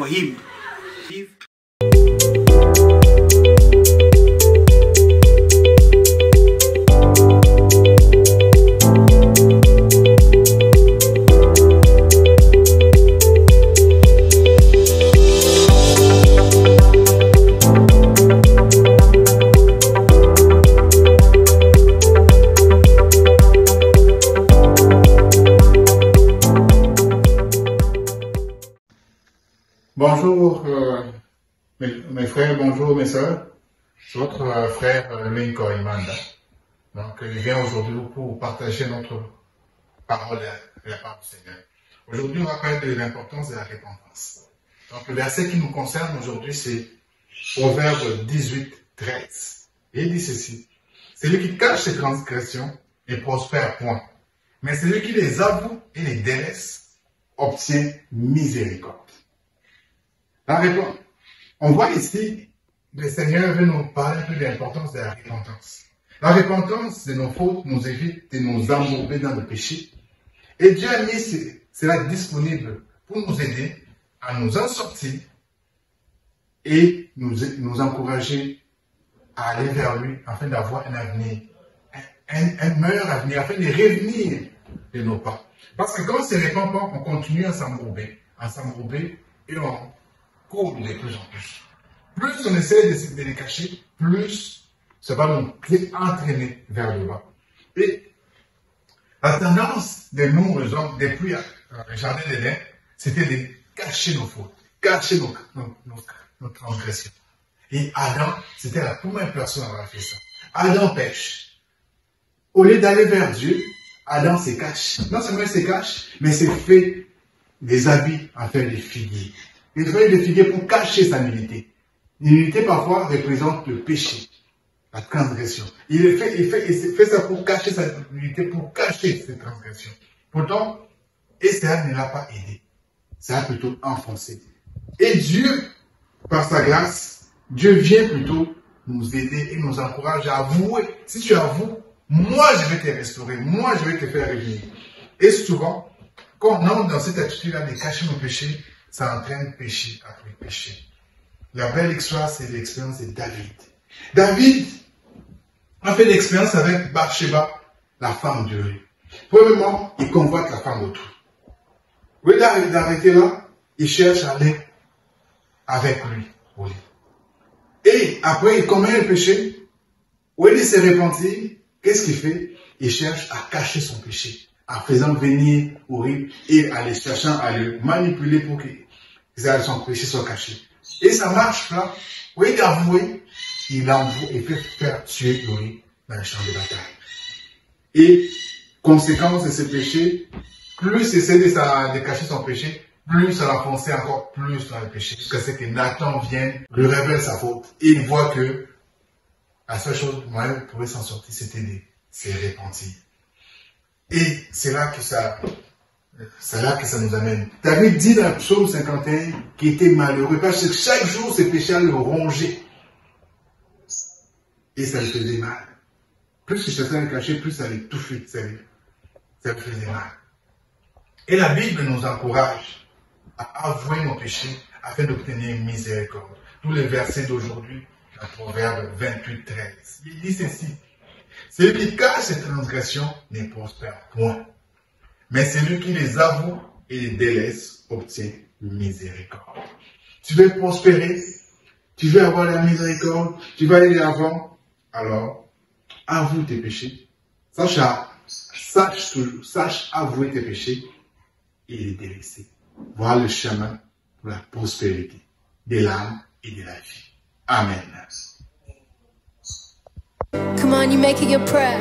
for him. Bonjour mes frères, bonjour mes sœurs, c'est votre frère Lincoln Imanda. Donc il vient aujourd'hui pour partager notre parole de la part du Seigneur. Aujourd'hui on va parler de l'importance de la repentance. Donc le verset qui nous concerne aujourd'hui c'est Proverbe 18, 13. Et il dit ceci, celui qui cache ses transgressions ne prospère point, mais celui qui les avoue et les délaisse obtient miséricorde. La réponse. On voit ici, le Seigneur veut nous parler un peu de l'importance de la repentance. La repentance de nos fautes nous évite de nous embourber dans le péché. Et Dieu a mis cela disponible pour nous aider à nous en sortir et nous encourager à aller vers lui afin d'avoir un avenir, un meilleur avenir, afin de revenir de nos pas. Parce que quand on se répand pas, on continue à s'embourber et on court de plus en plus. Plus on essaie de les cacher, plus ça va nous entraîner vers le bas. Et la tendance de nous, les hommes, depuis le jardin d'Éden, c'était de cacher nos fautes, cacher nos transgressions. Et Adam, c'était la première personne à avoir fait ça. Adam pêche. Au lieu d'aller vers Dieu, Adam se cache. Non seulement il se cache, mais il se fait des habits en faire des figuiers. Il fait des figuiers pour cacher sa nullité. L'unité parfois représente le péché, la transgression. Il fait ça pour cacher sa nullité, pour cacher ses transgressions. Pourtant, et ça ne l'a pas aidé. Ça a plutôt enfoncé. Et Dieu, par sa grâce, Dieu vient plutôt nous aider et nous encourage à avouer. Si tu avoues, moi je vais te restaurer, moi je vais te faire revenir. Et souvent, quand on entre dans cette attitude-là de cacher nos péchés, ça entraîne péché après péché. La belle histoire, c'est l'expérience de David. David a fait l'expérience avec Bathsheba, la femme de Uri. Premièrement, il convoite la femme d'autrui. Au lieu d'arrêter là, il cherche à aller avec lui au lit. Et après, il commet le péché. Au lieu de se repentir, qu'est-ce qu'il fait? Il cherche à cacher son péché, en faisant venir Uri et en les cherchant à le manipuler pour que son péché soit caché. Et ça marche là. Au lieu d'avouer, il envoie et fait faire tuer Uri dans le champ de bataille. Et conséquence de ce péché, plus il essaie de cacher son péché, plus ça l'enfonçait encore plus dans le péché. Jusqu'à ce que Nathan vienne, lui révèle sa faute. Et il voit que la seule chose moyen pour s'en sortir, c'était de se repentir. Et c'est là que ça nous amène. David dit dans le psaume 51 qu'il était malheureux parce que chaque jour ses péchés le rongeaient. Et ça lui faisait mal. Plus il cherchait à le cacher, plus ça l'étouffait, ça lui faisait mal. Et la Bible nous encourage à avouer nos péchés afin d'obtenir miséricorde. Tous les versets d'aujourd'hui, dans Proverbe 28, 13. Il dit ceci. Celui qui cache ses transgressions ne prospère point. Mais celui qui les avoue et les délaisse obtient miséricorde. Tu veux prospérer, tu veux avoir la miséricorde, tu veux aller de l'avant, alors avoue tes péchés. Sache avouer tes péchés et les délaisser. Voilà le chemin pour la prospérité de l'âme et de la vie. Amen. Come on, you make it your prayer.